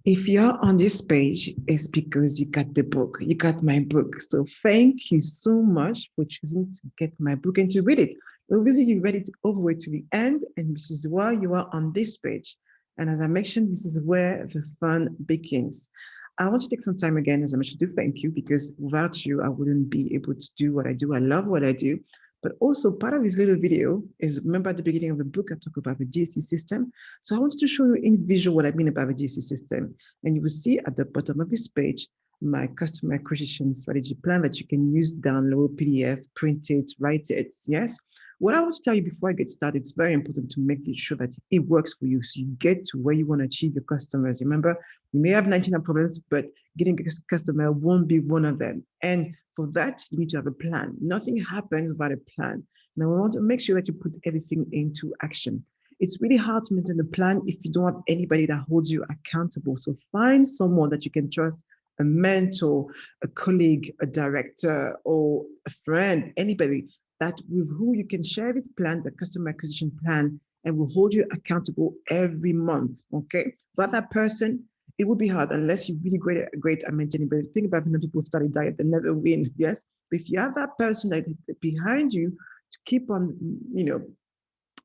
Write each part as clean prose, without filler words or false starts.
If you're on this page, it's because you got the book. You got my book. So thank you so much for choosing to get my book and to read it. Obviously, you read it all the way to the end, and this is why you are on this page. And as I mentioned, this is where the fun begins. I want to take some time again, as I mentioned, to thank you because without you, I wouldn't be able to do what I do. I love what I do. But also, part of this little video is remember at the beginning of the book, I talk about the DAC system. So I wanted to show you in visual what I mean about the DAC system. And you will see at the bottom of this page, my customer acquisition strategy plan that you can use, download, PDF, print it, write it. Yes. What I want to tell you before I get started, it's very important to make sure that it works for you so you get to where you want to achieve your customers. Remember, you may have 99 problems, but getting a customer won't be one of them. And for that, you need to have a plan. Nothing happens without a plan. Now, we want to make sure that you put everything into action. It's really hard to maintain a plan if you don't have anybody that holds you accountable. So find someone that you can trust, a mentor, a colleague, a director, or a friend, anybody that with who you can share this plan, the customer acquisition plan, and will hold you accountable every month. Okay. But that person, it would be hard unless you're really great at maintaining. But think about when people start a diet, they never win. Yes. But if you have that person that behind you to keep on,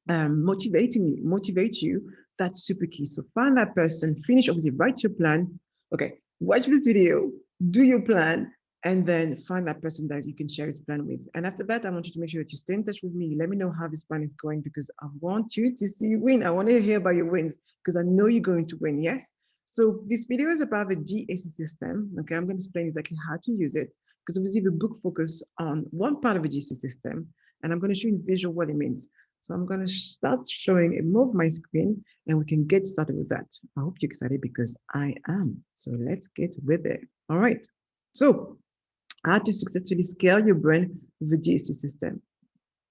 motivate you, that's super key. So find that person, finish, obviously, write your plan. Okay, watch this video, do your plan, and then find that person that you can share this plan with. And after that, I want you to make sure that you stay in touch with me. Let me know how this plan is going because I want you to see you win. I want to hear about your wins because I know you're going to win. Yes. So this video is about the DAC system. Okay, I'm going to explain exactly how to use it because obviously the book focus on one part of the DAC system, and I'm going to show you in visual what it means. So I'm going to start showing and move my screen and we can get started with that. I hope you're excited because I am. So let's get with it. All right. So how to successfully scale your brand with the DAC system.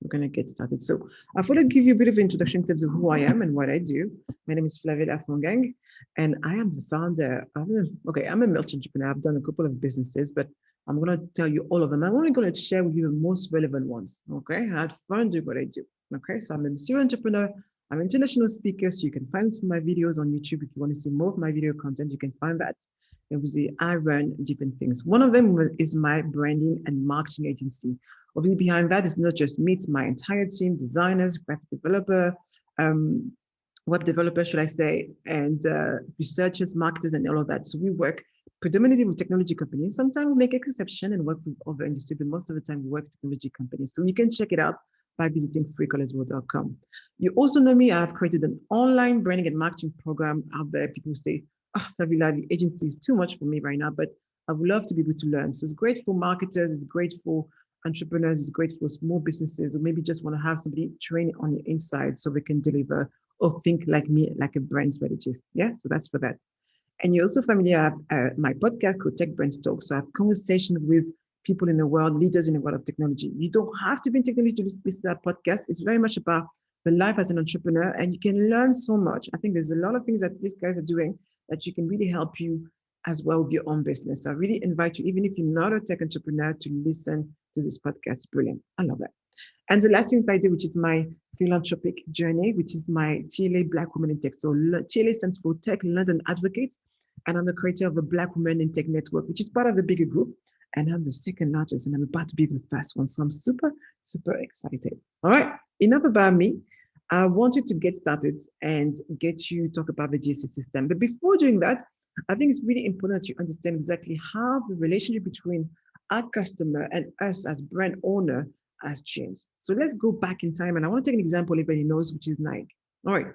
We're going to get started. So I thought I'd give you a bit of introduction in terms of who I am and what I do. My name is Flavie Lafongang, and I am the founder of, I'm a multi-entrepreneur. I've done a couple of businesses, but I'm going to tell you all of them. I'm only going to share with you the most relevant ones. Okay. I had fun doing what I do. Okay. So I'm a serial entrepreneur. I'm an international speaker. So you can find some of my videos on YouTube. If you want to see more of my video content, you can find that. Obviously, I run different things. One of them is my branding and marketing agency. Obviously, behind that is not just me, it's my entire team, designers, graphic developer, web developer, should I say, and researchers, marketers, and all of that. So we work predominantly with technology companies. Sometimes we make exception and work with other industry, but most of the time we work with technology companies. So you can check it out by visiting freecollersworld.com. You also know me, I've created an online branding and marketing program out there. People say, Fabiola, the agency is too much for me right now, but I would love to be able to learn. So it's great for marketers, it's great for entrepreneurs, it's great for small businesses, or maybe just want to have somebody train on the inside so they can deliver or think like me, like a brand strategist. Yeah, so that's for that. And you're also familiar with my podcast called Tech Brand Talk. So I have conversations with people in the world, leaders in the world of technology. You don't have to be in technology to listen to that podcast. It's very much about the life as an entrepreneur, and you can learn so much. I think there's a lot of things that these guys are doing that you can really help you as well with your own business. So I really invite you, even if you're not a tech entrepreneur, to listen to this podcast. Brilliant. I love that. And the last thing that I do, which is my philanthropic journey, which is my TLA Black Women in Tech. So TLA stands for Tech London Advocates. And I'm the creator of the Black Women in Tech Network, which is part of the bigger group. And I'm the second largest, and I'm about to be the first one. So I'm super, super excited. All right. Enough about me. I wanted to get started and get you talk about the DAC system. But before doing that, I think it's really important that you understand exactly how the relationship between our customer and us as brand owner has changed. So let's go back in time. And I want to take an example everybody knows, which is Nike. All right.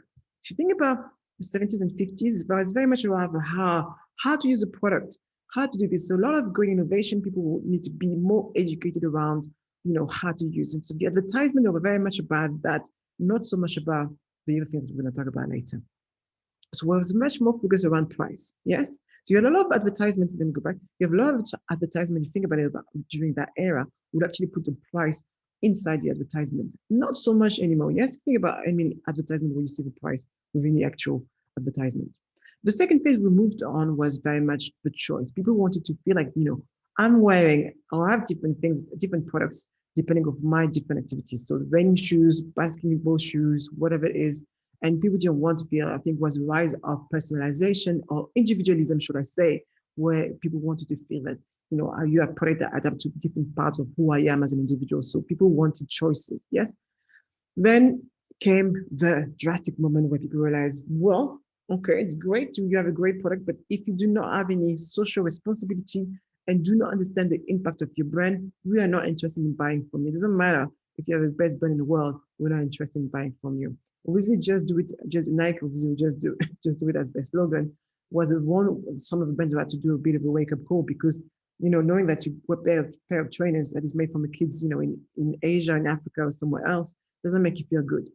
If you think about the 70s and 50s, but it's very much around how to use a product, how to do this. So a lot of great innovation, people will need to be more educated around, how to use it. So the advertisement were very much about that, not so much about the other things that we're going to talk about later. So it was much more focused around price. Yes. So you had a lot of advertisements, then go back. You have a lot of advertisement, you think about it during that era, would actually put the price inside the advertisement. Not so much anymore. Yes, think about, advertisement where you see the price within the actual advertisement. The second phase we moved on was very much the choice. People wanted to feel like, I'm wearing or I have different things, different products, depending on my different activities. So running shoes, basketball shoes, whatever it is, And people didn't want to feel, I think, was the rise of personalization or individualism, should I say, where people wanted to feel that, are you a product that adapt to different parts of who I am as an individual? So people wanted choices, yes? Then came the drastic moment where people realized, well, okay, it's great you have a great product, but if you do not have any social responsibility and do not understand the impact of your brand, we are not interested in buying from you. It doesn't matter if you have the best brand in the world, we're not interested in buying from you. Obviously, just do it, just Nike, obviously, just do it as their slogan. Was it one, some of the brands had to do a bit of a wake up call because, knowing that you put a pair of trainers that is made from the kids, in Asia, in Africa, or somewhere else, doesn't make you feel good.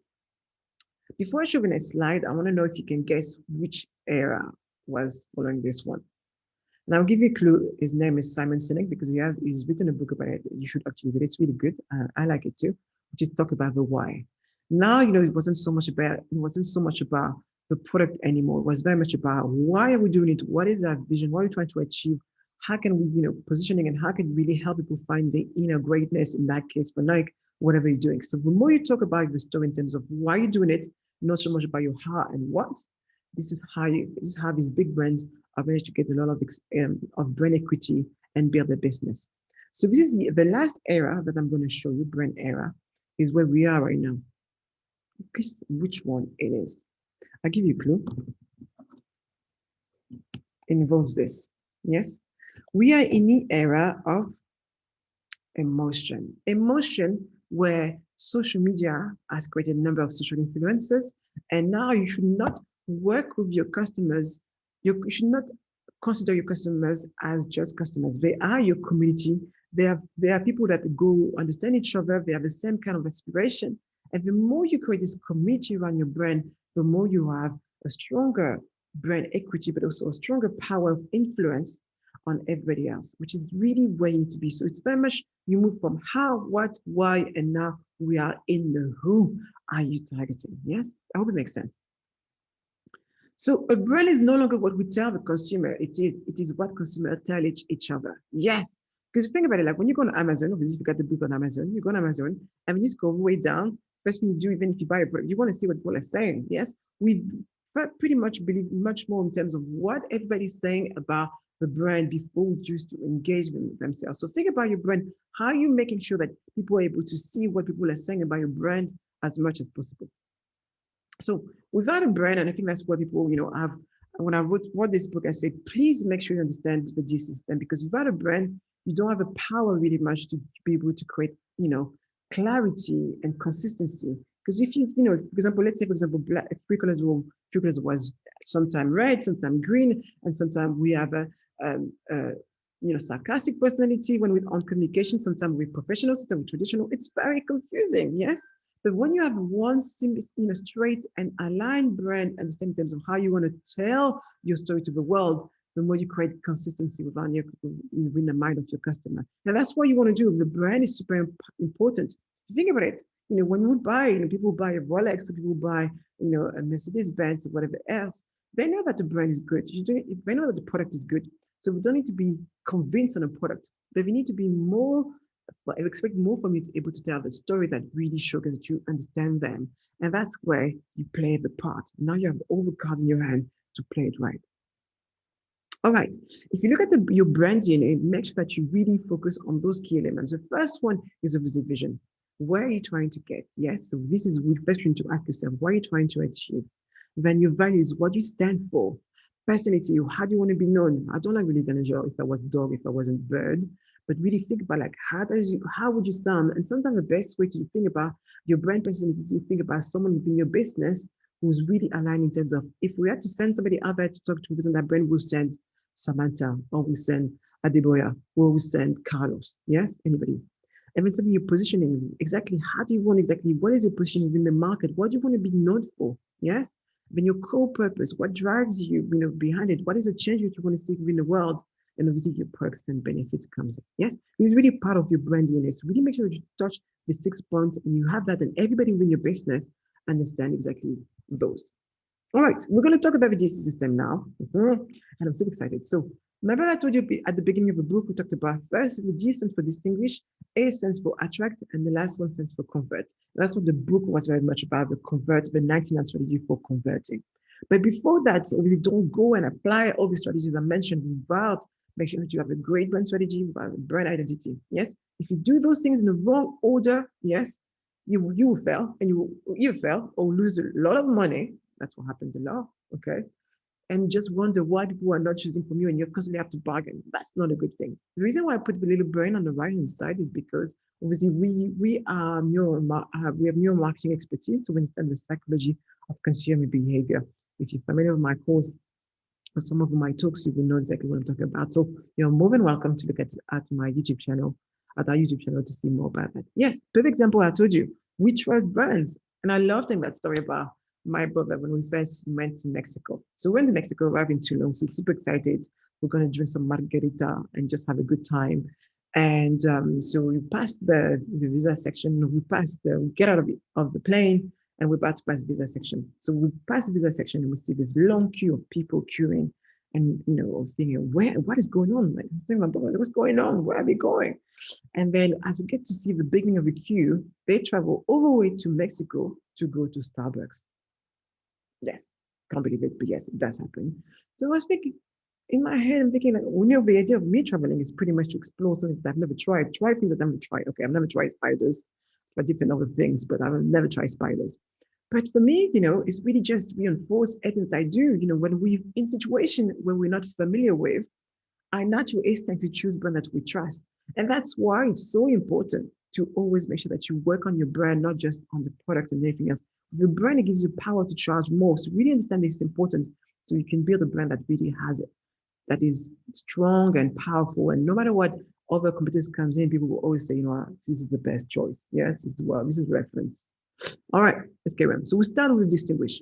Before I show you the next slide, I want to know if you can guess which era was following this one. And I'll give you a clue. His name is Simon Sinek because he's written a book about it. You should actually read it. It's really good. I like it too. Which is talk about the why. Now, it wasn't so much about the product anymore. It was very much about why are we doing it? What is our vision? What are we trying to achieve? How can we, positioning, and how can we really help people find the inner greatness in that case for Nike, whatever you're doing. So the more you talk about the story in terms of why you're doing it, not so much about your how and what, this is how these big brands are managed to get a lot of brand equity and build their business. So this is the last era that I'm going to show you, brand era, is where we are right now. Guess which one it is. I'll give you a clue. It involves this. Yes, we are in the era of emotion. Emotion where social media has created a number of social influencers, and now you should not work with your customers. You should not consider your customers as just customers. They are your community. They are people that go understand each other. They have the same kind of aspiration. And the more you create this community around your brand, the more you have a stronger brand equity, but also a stronger power of influence on everybody else, which is really where you need to be. So it's very much you move from how, what, why, and now we are in the who are you targeting. Yes, I hope it makes sense. So a brand is no longer what we tell the consumer. It is what consumers tell each other. Yes, because you think about it, like when you go on Amazon, obviously you got the book on Amazon, you go on Amazon, and when you scroll way down, first thing you do, even if you buy a product, you want to see what people are saying. Yes, we pretty much believe much more in terms of what everybody's saying about the brand before we choose to engage with themselves. So think about your brand. How are you making sure that people are able to see what people are saying about your brand as much as possible? So without a brand, and I think that's what people, have. When I wrote this book, I said, please make sure you understand the DAC system, because without a brand, you don't have the power really much to be able to create, clarity and consistency. Because if you, for example, let's say, for example, three colors was sometimes red, sometimes green, and sometimes we have a sarcastic personality when we're on communication, sometimes we're professional, sometimes we're traditional. It's very confusing, yes? But when you have one straight and aligned brand, and in terms of how you want to tell your story to the world, the more you create consistency within the mind of your customer. Now that's what you want to do. The brand is super important. Think about it. When we buy, people buy a Rolex, or people buy, a Mercedes-Benz or whatever else, they know that the brand is good. They know that the product is good. So we don't need to be convinced on a product, but we need to be more, I expect more from you to be able to tell the story that really shows that you understand them. And that's where you play the part. Now you have all the cards in your hand to play it right. All right. If you look at your brand DNA, make sure that you really focus on those key elements. The first one is obviously vision. Where are you trying to get? Yes. So this is the first thing to ask yourself. What are you trying to achieve? Then your values, what you stand for. Personality, how do you want to be known? I don't like really Daniel if I was a dog, if I wasn't a bird, but really think about like how would you sound? And sometimes the best way to think about your brand personality is to think about someone within your business who's really aligned in terms of, if we had to send somebody out there to talk to within that brand, we'll send Samantha, or we'll send Adeboya, or we'll send Carlos. Yes, anybody. And then something you're positioning, exactly how do you want exactly, what is your position within the market? What do you want to be known for? Yes. Then your core purpose, what drives you, behind it? What is the change that you want to see within the world? And obviously your perks and benefits comes in. Yes, this is really part of your brand DNA. So really make sure that you touch the 6 points and you have that, and everybody within your business understand exactly those. All right, we're going to talk about the DAC system now. And I'm so excited. So remember I told you at the beginning of the book, we talked about first the D stands for distinguish, A stands for attract, and the last one stands for convert. That's what the book was very much about, the convert, the 99 strategy for converting. But before that, obviously, don't go and apply all the strategies I mentioned without making sure that you have a great brand strategy, without a brand identity. Yes, if you do those things in the wrong order, yes, you will fail, and you fail or lose a lot of money. That's what happens a lot. Okay, and just wonder why people are not choosing from you and you're constantly have to bargain. That's not a good thing. The reason why I put the little brain on the right hand side is because obviously we have neuro marketing expertise, so we understand the psychology of consumer behavior. If you're familiar with my course or some of my talks, you will know exactly what I'm talking about. So you're more than welcome to look at my YouTube channel, at our YouTube channel to see more about that. Yes, perfect example. I told you, we trust brands. And I love telling that story about my brother when we first went to Mexico. So we went to Mexico, arrived in Tulum, so super excited. We're going to drink some margarita and just have a good time. And so we passed the visa section. We get out of the plane, and we're about to pass the visa section. So we pass the visa section, and we see this long queue of people queuing. And thinking, what is going on? Like, I'm thinking, my brother, what's going on? Where are they going? And then as we get to see the beginning of the queue, they travel all the way to Mexico to go to Starbucks. Yes, can't believe it, but yes, it does happen. So I was thinking, in my head, I'm thinking, like, the idea of me traveling is pretty much to explore something that I've never tried. Try things that I've never tried. Okay, I've never tried spiders, but different other things, but I've never tried spiders. But for me, it's really just reinforce everything that I do. When we're in situation where we're not familiar with, our natural instinct to choose brand that we trust. And that's why it's so important to always make sure that you work on your brand, not just on the product and anything else. The brand, it gives you power to charge more. So really understand its importance so you can build a brand that really has it, that is strong and powerful. And no matter what other competitors comes in, people will always say, this is the best choice. Yes, this is reference. All right, let's get on. So we start with distinguish.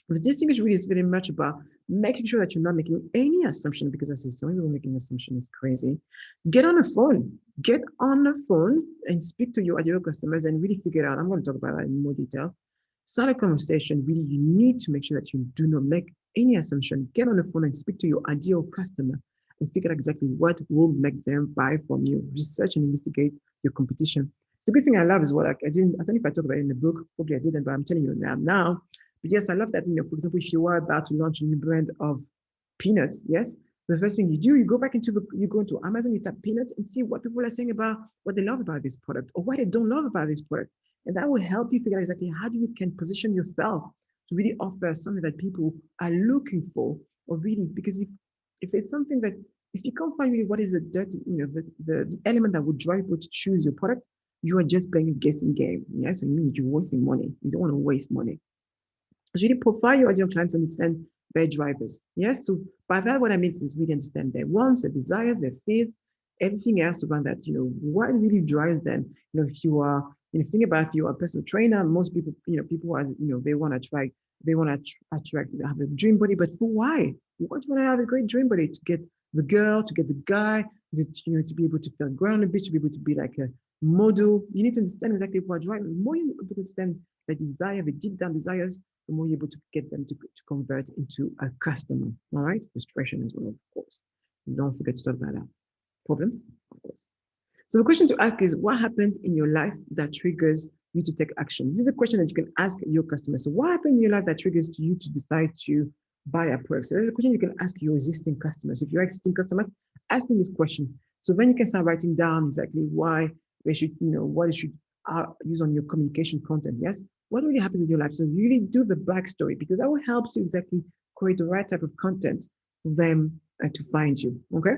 With distinguish really is very much about making sure that you're not making any assumption, because as I said, some people making assumption is crazy. Get on the phone. Get on the phone and speak to your ideal customers and really figure it out. I'm going to talk about that in more detail. Start a conversation. Really, you need to make sure that you do not make any assumption. Get on the phone and speak to your ideal customer and figure out exactly what will make them buy from you. Research and investigate your competition. It's a good thing I love is what I don't know if I talked about it in the book. Probably I didn't, but I'm telling you now. But yes, I love that, for example, if you are about to launch a new brand of peanuts, yes, the first thing you do, you go into Amazon, you type peanuts and see what people are saying about what they love about this product or what they don't love about this product. And that will help you figure out exactly how you can position yourself to really offer something that people are looking for, or really, because if it's something that, if you can't find really what is the element that would drive people to choose your product, you are just playing a guessing game. Yes, it means you're wasting money. You don't want to waste money. Really profile your ideal clients and understand their drivers. Yes, so by that, what I mean is really understand their wants, their desires, their fears, everything else around that. What really drives them. If you are, think about if you are a personal trainer, most people, people as they want to attract, they have a dream body, but for why? What do you want to have a great dream body? To get the girl, to get the guy, to be able to feel grounded, to be able to be like a model. You need to understand exactly what drives. The more you understand the desire, the deep down desires, the more you're able to get them to convert into a customer. All right, frustration as well, of course. And don't forget to talk about that. Problems, of course. So the question to ask is, what happens in your life that triggers you to take action? This is the question that you can ask your customers. So what happens in your life that triggers you to decide to buy a product? So there's a question you can ask your existing customers. If you're existing customers, ask them this question. So then you can start writing down exactly why they should, what they should use on your communication content. Yes, what really happens in your life. So really do the backstory, because that will help you exactly create the right type of content for them to find you. Okay.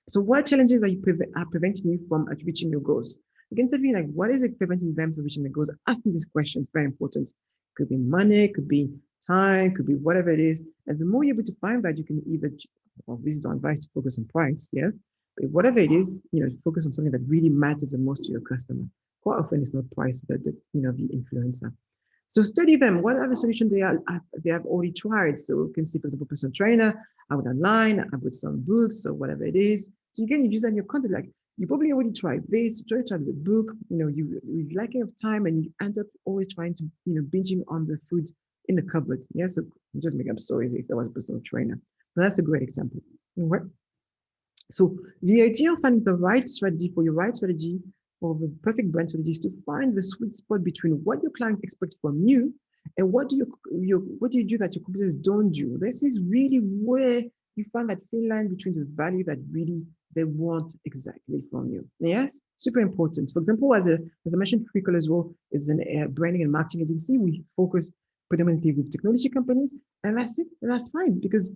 So what challenges are preventing you from reaching your goals? You can say like, what is it preventing them from reaching their goals? Asking these questions, very important. Could be money, could be time, could be whatever it is. And the more you're able to find that, you can either, this is the advice to focus on price, yeah. But whatever it is, focus on something that really matters the most to your customer. Quite often it's not price, but the influencer. So study them. What are the solutions they have already tried? So you can see, for example, personal trainer, I would online, I would some books or whatever it is. So you can use that in your content. Like, you probably already tried this, you tried the book, you lacking of time and you end up always trying to, binging on the food in the cupboard. Yeah, so just make up stories if there was a personal trainer. But that's a great example. What? So the idea of finding the right strategy for your right strategy or the perfect brand strategy is to find the sweet spot between what your clients expect from you and what do what do you do that your competitors don't do. This is really where you find that thin line between the value that really they want exactly from you. Yes, super important. For example, as I mentioned, Freecall as well is an branding and marketing agency. We focus predominantly with technology companies, and that's it. And that's fine because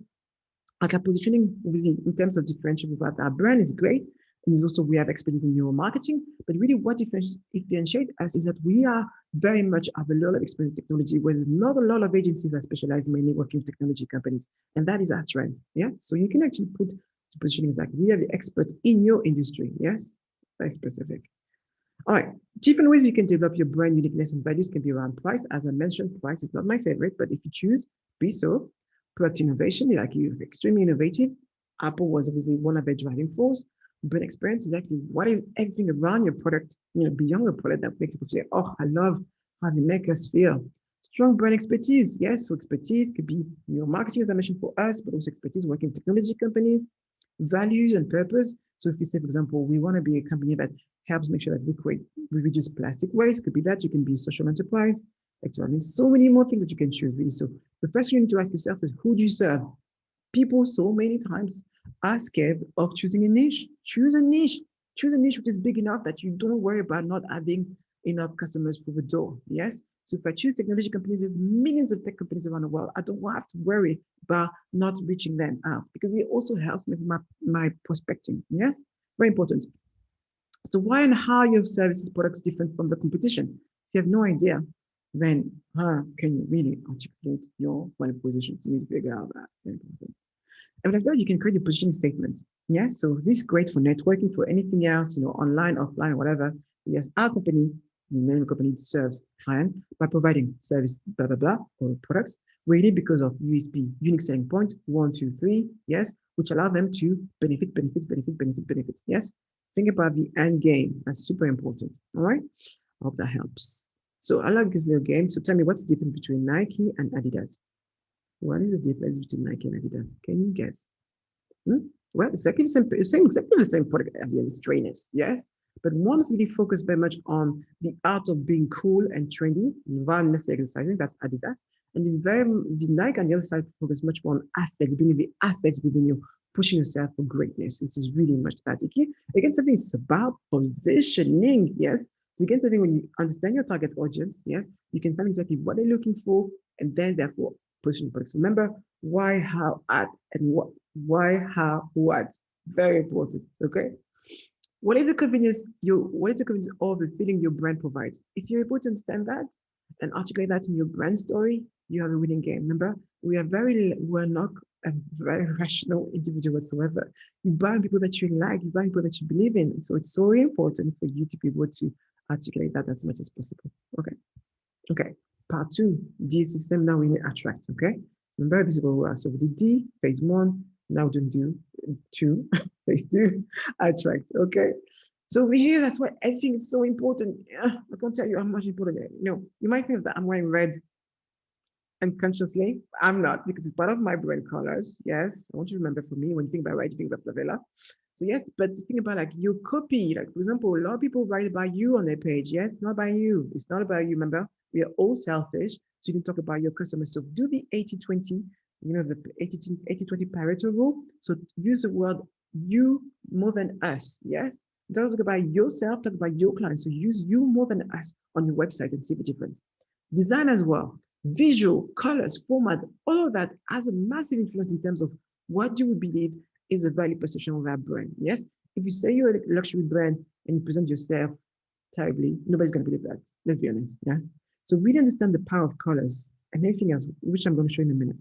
as our positioning in terms of differentiating about our brand is great. And also we have expertise in neuromarketing, but really what differentiates us is that we are very much have a lot of experience in technology, where there's not a lot of agencies that specialize mainly working with technology companies. And that is our strength. Yeah. So you can actually put the positioning like we are the expert in your industry. Yes. Very specific. All right. Different ways you can develop your brand uniqueness and values can be around price. As I mentioned, price is not my favorite, but if you choose, be so. Product innovation, like you're extremely innovative. Apple was obviously one of their driving force. Brand experience is actually what is everything around your product, beyond your product that makes people say, oh, I love how they make us feel. Strong brand expertise. Yes, so expertise could be marketing, as I mentioned, for us, but also expertise working with technology companies, values and purpose. So if you say, for example, we want to be a company that helps make sure that we reduce plastic waste, could be that. You can be a social enterprise, etc. I mean, so many more things that you can choose, really. So the first thing you need to ask yourself is, who do you serve? People so many times are scared of choosing a niche. Choose a niche. Choose a niche which is big enough that you don't worry about not having enough customers for the door. Yes. So if I choose technology companies, there's millions of tech companies around the world. I don't have to worry about not reaching them out because it also helps with my prospecting. Yes. Very important. So why and how your services products different from the competition? If you have no idea, then how can you really articulate your value position? So you need to figure out that. Very important. And after that, you can create a positioning statement. Yes, so this is great for networking, for anything else, online, offline, whatever. Yes, our company, the name of the company serves client by providing service, blah, blah, blah, or products, really because of USP, unique selling point, 1, 2, 3, yes, which allow them to benefits. Yes, think about the end game. That's super important. All right, I hope that helps. So I like this little game. So tell me, what's the difference between Nike and Adidas? What is the difference between Nike and Adidas? Can you guess? Well, it's exactly the same product as the trainers, yes. But one is really focused very much on the art of being cool and trendy, rather than necessarily exercising. That's Adidas. And the Nike on the other side focus much more on athletes, being the athletes within you, pushing yourself for greatness. This is really much that. Again, something it's about positioning, yes. So again, something when you understand your target audience, yes, you can find exactly what they're looking for, and then therefore position products. Remember why, how, at, and what. Why, how, what. Very important. Okay. What is the convenience of the feeling your brand provides? If you're able to understand that and articulate that in your brand story, you have a winning game. Remember, we're not a very rational individual whatsoever. You buy people that you like, you buy people that you believe in. So it's so important for you to be able to articulate that as much as possible. Okay. Okay. Part 2, DAC system. Now we need attract. Okay. Remember, this is where we are. So we did D, phase 1. Now we do 2, phase 2, attract. Okay. So over here, that's why everything is so important. I can't tell you how much important it is. You might think that I'm wearing red unconsciously. I'm not, because it's part of my brand colors. Yes. I want you to remember, for me, when you think about red, you think about Flavella. So yes, but think about like your copy. Like, for example, a lot of people write about you on their page. Yes, not by you. It's not about you. Remember, we are all selfish. So you can talk about your customers. So do the 80-20, the 80-20 Pareto rule. So use the word you more than us. Yes. Don't talk about yourself, talk about your clients. So use you more than us on your website and see the difference. Design as well. Visual, colors, format, all of that has a massive influence in terms of what do we believe is a value perception of that brand. Yes, if you say you're a luxury brand and you present yourself terribly, nobody's going to believe that. Let's be honest. Yes. So really understand the power of colors and everything else, which I'm going to show you in a minute.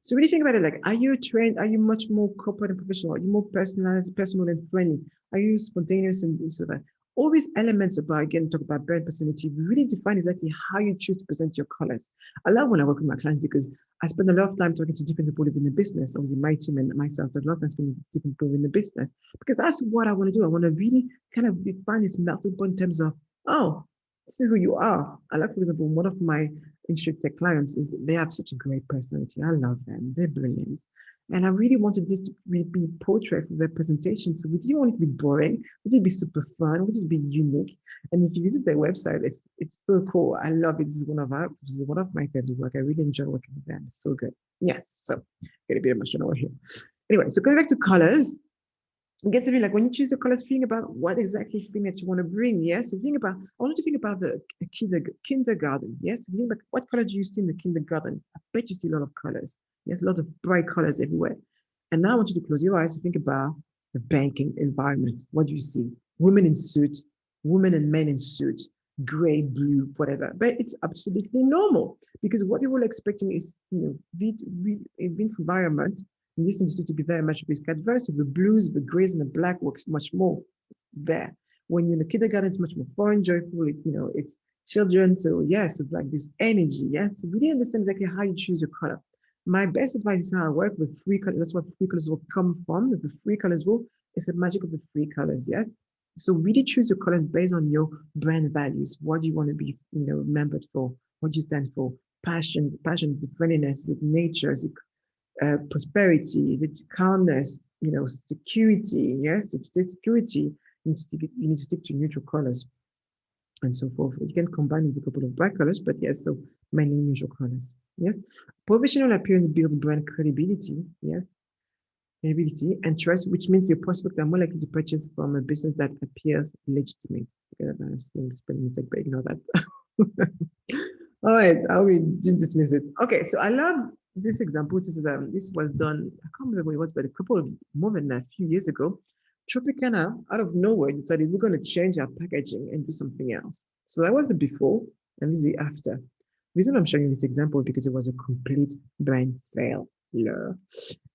So really think about it like, are you trained? Are you much more corporate and professional? Are you more personalized, personal and friendly? Are you spontaneous and things like that? All these elements about, again, talk about brand personality, really define exactly how you choose to present your colors. I love when I work with my clients because I spend a lot of time talking to different people within the business. Obviously, my team and myself, a lot of time spending with different people in the business because that's what I want to do. I want to really kind of define this melting point in terms of, oh, this is who you are. I like, for example, one of my insurtech clients is they have such a great personality. I love them. They're brilliant. And I really wanted this to really be portrait for their presentation. So we didn't want it to be boring. We did be super fun. We did be unique. And if you visit their website, it's so cool. I love it. This is one of my favorite work. I really enjoy working with them. It's so good. Yes. So get a bit emotional here. Anyway, so going back to colors, it gets to be like when you choose the colors, think about what exactly thing that you want to bring. Yes, so think about, I want you to think about the kindergarten. Yes, think about what color do you see in the kindergarten? I bet you see a lot of colors. Yes, a lot of bright colors everywhere. And now I want you to close your eyes and think about the banking environment. What do you see? Women in suits, women and men in suits, gray, blue, whatever. But it's absolutely normal because what people are expecting is, in this environment, in this industry to be very much risk adverse. So the blues, the grays, and the black works much more there. When you're in the kindergarten, it's much more fun, joyful. It's children. So yes, it's like this energy. Yes, so really understand exactly how you choose your color. My best advice is how I work with three colors. That's what three colors will come from. The three colors will. It's the magic of the three colors. Yes. So really choose your colors based on your brand values. What do you want to be, remembered for? What do you stand for? Passion. Passion is the friendliness, is it nature, is it prosperity, is it calmness, security. Yes, if you say security, you need to stick to neutral colors and so forth. You can combine with a couple of bright colors, but yes, so many neutral colors. Yes, professional appearance builds brand credibility. Yes, credibility and trust, which means your prospects are more likely to purchase from a business that appears legitimate. I'm saying spelling mistake, but ignore that. All right, I will dismiss it. Okay, so I love this example. This was done, I can't remember what it was, but a couple of more than a few years ago. Tropicana, out of nowhere, decided we're going to change our packaging and do something else. So that was the before, and this is the after. The reason I'm showing this example because it was a complete brand failure.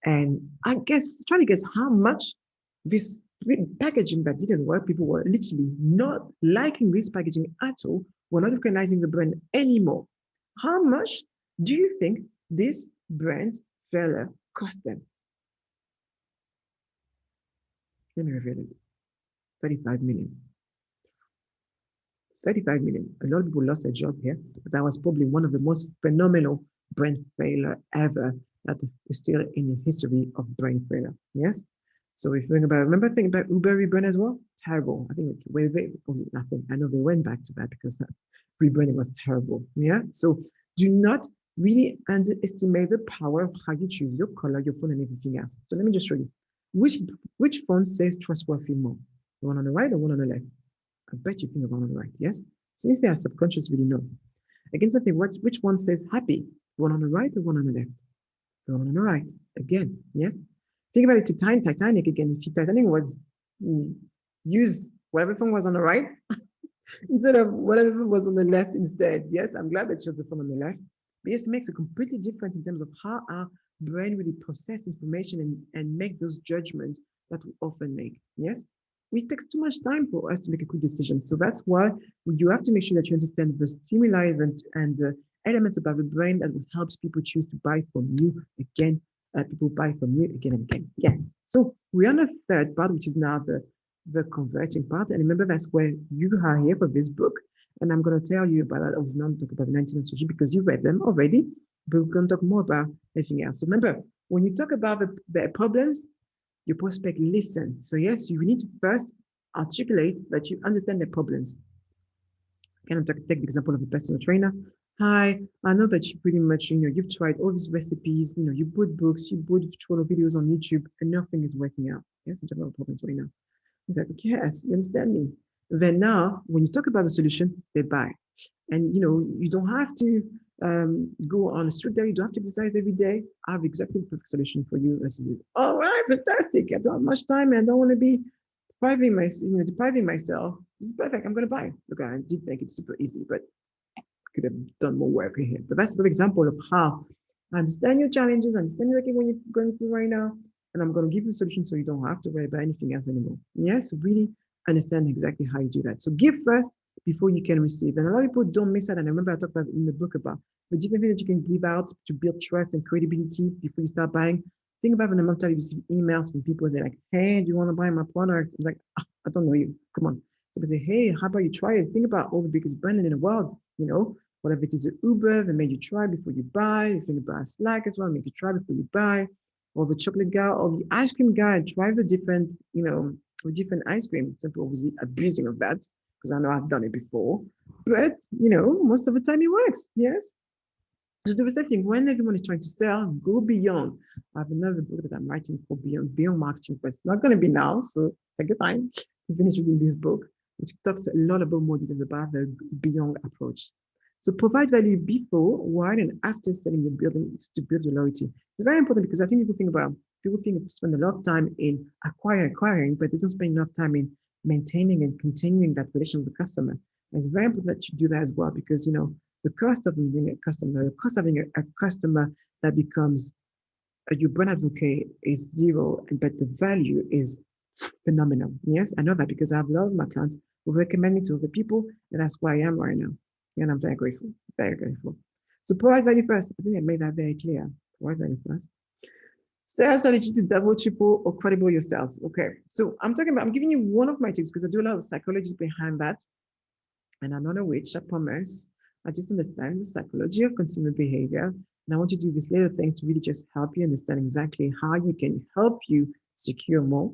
And I guess, trying to guess how much this packaging that didn't work, people were literally not liking this packaging at all, were not recognizing the brand anymore. How much do you think this brand failure cost them? Let me reveal it. 35 million. 35 million. A lot of people lost their job here, but that was probably one of the most phenomenal brand failure ever that is still in the history of brand failure. Yes. So if you think about, remember thinking about Uber rebrand as well? Terrible. I think was it nothing. I know they went back to that because that rebranding was terrible. Yeah. So do not really underestimate the power of how you choose your color, your phone, and everything else. So let me just show you. Which phone says trustworthy more? The one on the right or one on the left? I bet you think of one on the right, yes? So you say our subconscious really know. Against that thing, which one says happy? The one on the right or one on the left? The one on the right. Again, yes? Think about it, Titanic again. If Titanic was use whatever phone was on the right instead of whatever was on the left instead. Yes, I'm glad that chose the phone on the left. But yes, it makes a completely difference in terms of how our brain really process information and make those judgments that we often make. Yes, it takes too much time for us to make a good decision. So that's why you have to make sure that you understand the stimuli and the elements about the brain that will help people choose to buy from you again. People buy from you again and again. Yes. So we're on the third part, which is now the converting part. And remember, that's where you are here for this book. And I'm going to tell you about that. I was not talking about the 19th century because you read them already, but we're going to talk more about everything else. So remember, when you talk about the problems, your prospect listen. So yes, you need to first articulate that you understand their problems. Can I take the example of a personal trainer? Hi, I know that you pretty much, you've tried all these recipes, you put books, you put tutorial videos on YouTube, and nothing is working out. Yes, I'm talking about problems right now. He's like, yes, you understand me. Then now, when you talk about the solution, they buy. And you don't have to go on a strict day. You don't have to decide every day. I have exactly the perfect solution for you. As it is. All right, fantastic. I don't have much time and I don't want to be depriving myself. This is perfect. I'm going to buy. Look, I did make it super easy, but I could have done more work here. But that's a good example of how I understand your challenges, I understand what you're going through right now, and I'm going to give you a solution so you don't have to worry about anything else anymore. Yes, really understand exactly how you do that. So give first before you can receive. And a lot of people don't miss that. And I remember I talked about in the book about the different things that you can give out to build trust and credibility before you start buying. Think about when I'm telling you receive emails from people say like, hey, do you want to buy my product? I'm like, I don't know you. Come on. So they say, hey, how about you try it? Think about all the biggest brand in the world, whatever it is, Uber, they made you try before you buy. If you buy a Slack as well, make you try before you buy. Or the chocolate guy or the ice cream guy, try the different, with different ice cream. Some people obviously abusing of that because I know I've done it before. But, most of the time it works. Yes. So do the same thing when everyone is trying to sell, go beyond. I have another book that I'm writing for beyond marketing, but it's not going to be now. So take your time to finish reading this book, which talks a lot about more details about the beyond approach. So provide value before, while, and after selling your building to build your loyalty. It's very important because I think people spend a lot of time in acquiring, but they don't spend enough time in maintaining and continuing that relation with the customer. And it's very important that you do that as well because the cost of having a customer, a customer that becomes your brand advocate is zero, but the value is phenomenal. Yes, I know that because I have a lot of my clients who recommend me to other people, and that's where I am right now. And I'm very grateful, very grateful. So provide value first. I think I made that very clear. Provide value first. Sales strategy to double, triple, or quadruple your sales. Okay, so I'm giving you one of my tips because I do a lot of psychology behind that. And I'm not a witch, I promise. I just understand the psychology of consumer behavior. And I want to do this little thing to really just help you understand exactly how you can help you secure more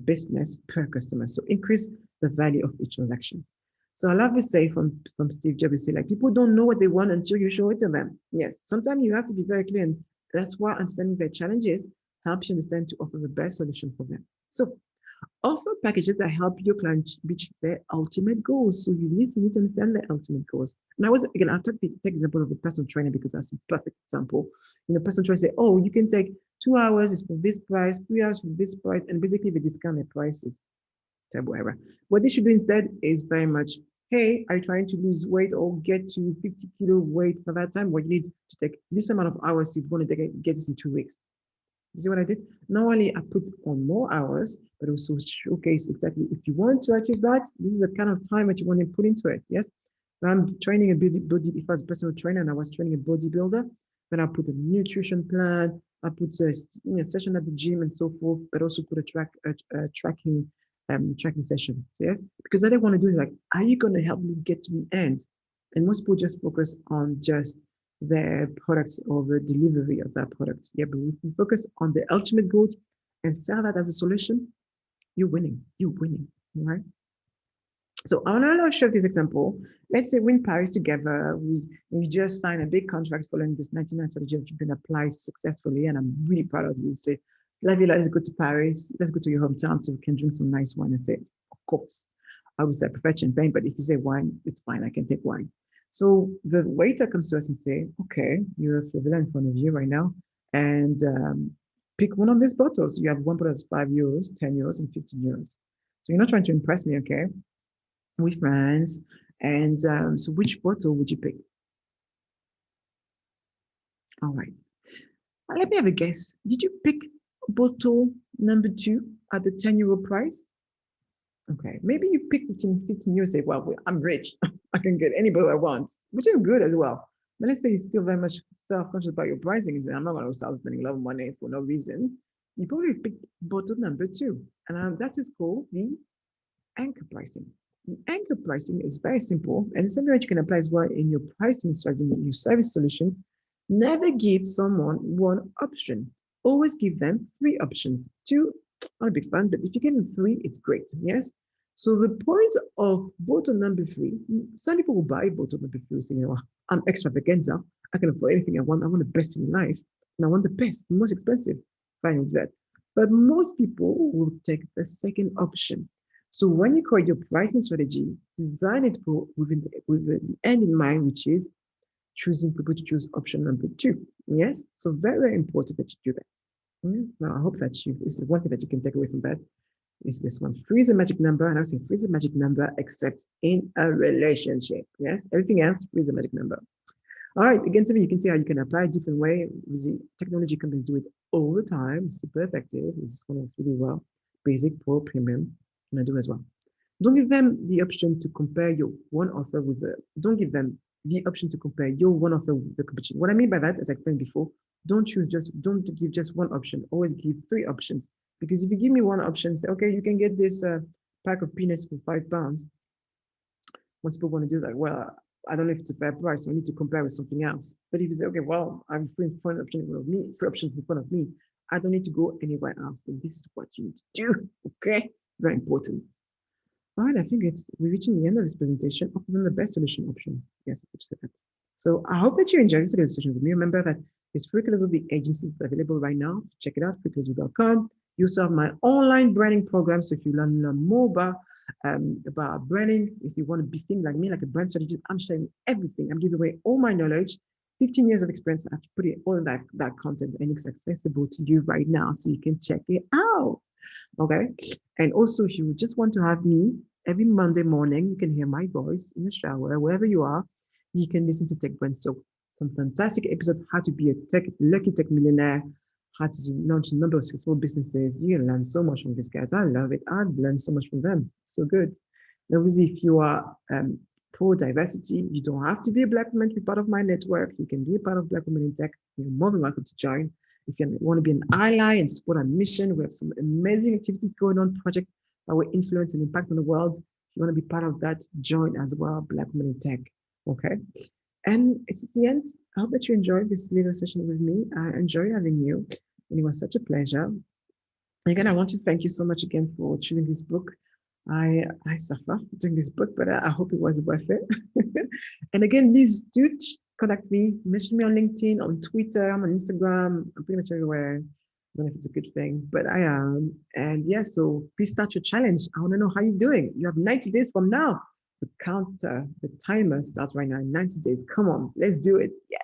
business per customer. So increase the value of each transaction. So I love this say from Steve Jobs, say like people don't know what they want until you show it to them. Yes, sometimes you have to be very clear, and that's why understanding their challenges helps you understand to offer the best solution for them. So offer packages that help your clients reach their ultimate goals. So you need to understand their ultimate goals. And I'll take the example of a personal trainer because that's a perfect example. Personal trainer say, oh, you can take 2 hours is for this price, 3 hours for this price, and basically they discount their prices. Whatever. What they should do instead is very much, hey, are you trying to lose weight or get to 50 kilo weight for that time? Well, you need to take this amount of hours if you want to get this in 2 weeks. You see what I did? Not only I put on more hours, but also showcase exactly if you want to achieve that, this is the kind of time that you want to put into it. Yes. I'm training a body, if I was a personal trainer and I was training a bodybuilder, then I put a nutrition plan, I put a session at the gym and so forth, but also put a tracking session. So yes, because what I want to do is like, are you going to help me get to the end? And most people just focus on just their products or the delivery of that product. Yeah, but if you focus on the ultimate goal and sell that as a solution, you're winning. You're winning. All right. So I want to show this example. Let's say we're in Paris together. We just signed a big contract following this 99 strategy that you've been applied successfully, and I'm really proud of you. Say, Lavila, let's go to Paris. Let's go to your hometown so we can drink some nice wine. I say, of course. I would say I prefer champagne, but if you say wine, it's fine. I can take wine. So the waiter comes to us and say, okay, you have Flavilla in front of you right now, and pick one of these bottles. You have one bottle that's €5, €10, and €15. So you're not trying to impress me, okay? With friends. And so which bottle would you pick? All right. Let me have a guess. Did you pick bottle number 2 at the €10 price? Okay, maybe you pick 15 euros, say, well, I'm rich. I can get any bottle I want, which is good as well. But let's say you're still very much self-conscious about your pricing and say, I'm not going to start spending a lot of money for no reason. You probably pick bottle number 2. And that is called the anchor pricing. The anchor pricing is very simple, and it's something that you can apply as well in your pricing strategy, in your service solutions. Never give someone one option. Always give them 3 options. 2, not a big fan, but if you get 3, it's great. Yes. So the point of bottle number 3, some people will buy bottle number 3 saying, oh, I'm extravaganza. I can afford anything I want. I want the best in life. And I want the best, the most expensive. Fine with that. But most people will take the second option. So when you create your pricing strategy, design it with the end in mind, which is choosing people to choose option number 2. Yes. So very, very important that you do that. Now, I hope that this is one thing that you can take away from that is this one. 3 is a magic number. And I say 3 is a magic number, except in a relationship. Yes. Everything else, 3 is a magic number. All right. Again, so you can see how you can apply a different way. The technology companies do it all the time. It's super effective. It's going to really well. Basic, pro, premium. And I do as well. Don't give them the option to compare your one offer with don't give them the option to compare your one offer with the competition. What I mean by that, as I explained before, don't give just one option. Always give 3 options. Because if you give me one option, say, okay, you can get this pack of peanuts for £5. Once people want to do that, well, I don't know if it's a fair price, so I need to compare with something else. But if you say, okay, well, I'm free in front option in front of me, free options in front of me, I don't need to go anywhere else. And this is what you need to do. Okay, very important. All right, I think we're reaching the end of this presentation of the best solution options. Yes, I could say that. So I hope that you enjoyed this discussion with me. Remember that there's free classes of the agencies available right now. Check it out, freeclasses.com. You also have my online branding program. So if you learn more about branding, if you want to be thinking like me, like a brand strategist, I'm sharing everything. I'm giving away all my knowledge, 15 years of experience. I've put it all in that content, and it's accessible to you right now, so you can check it out. Okay. And also, if you just want to have me every Monday morning, you can hear my voice in the shower, wherever you are. You can listen to Tech Brand. So some fantastic episodes, how to be a lucky tech millionaire, how to launch a number of successful businesses. You can learn so much from these guys. I love it. I've learned so much from them. So good. And obviously, if you are pro diversity, you don't have to be a Black woman to be part of my network. You can be a part of Black Women in Tech. You're more than welcome to join. If you want to be an ally and support our mission, we have some amazing activities going on, projects that will influence and impact on the world. If you want to be part of that, join as well, Black Women in Tech. Okay. And it's the end. I hope that you enjoyed this little session with me. I enjoy having you. And it was such a pleasure. Again, I want to thank you so much again for choosing this book. I suffer doing this book, but I hope it was worth it. And again, please do contact me, message me on LinkedIn, on Twitter, I'm on Instagram, I'm pretty much everywhere. I don't know if it's a good thing, but I am. And yeah, so please start your challenge. I want to know how you're doing. You have 90 days from now. The counter, the timer starts right now in 90 days. Come on, let's do it. Yeah.